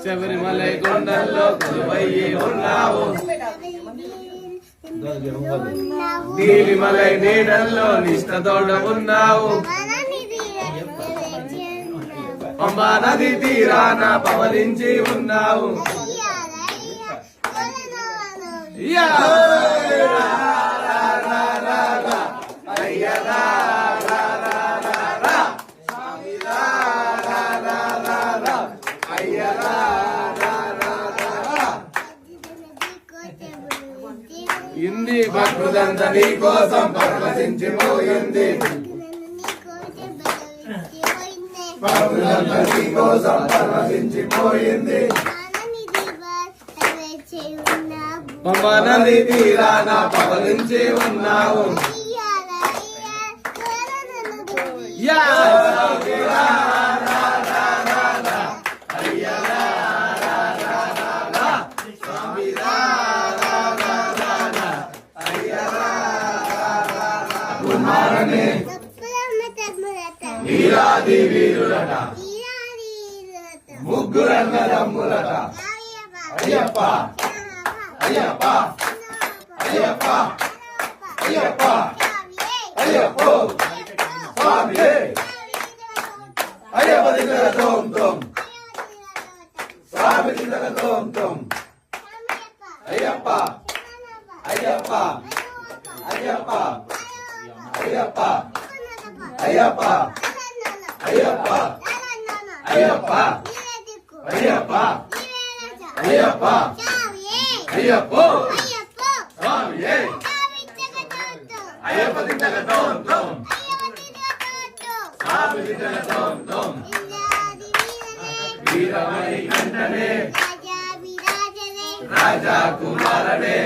శబరిమలై కొండల్లో కొలువయ్యి ఉన్నావు, నీలిమలై నీడల్లో నిష్టతోడ ఉన్నావు, పంబా నది తీరాన పవలించి ఉన్నావు. ఇంది భక్తులంతా నీ కోసం పరవశించిపోయింది, భక్తులంతా నీ కోసం పరవశించిపోయింది. పంబా నది తీరాన పవలించి ఉన్నావు. వీరాది వీరులట, ముగ్గురన్నదమ్ములట, అయ్యప్ప అయ్యప్ప అయ్యప్ప అయ్యప్ప అయ్యప్ప స్వామియే అయ్యప్ప దిగల తోం తోం, స్వామి దిగల తోం తోం, అయ్యప్ప అయ్యప్ప అయ్యప్ప అయ్యప్ప అయ్యప్ప అయ్యప్ప అయ్యప్ప అయ్యప్ప అయ్యప్ప అయ్యప్ప స్వామియే అయ్యప్ప దిగల తోం తోం, స్వామి దిగల తోం తోం, వీరమణి కంఠనే రాజా కుమారనే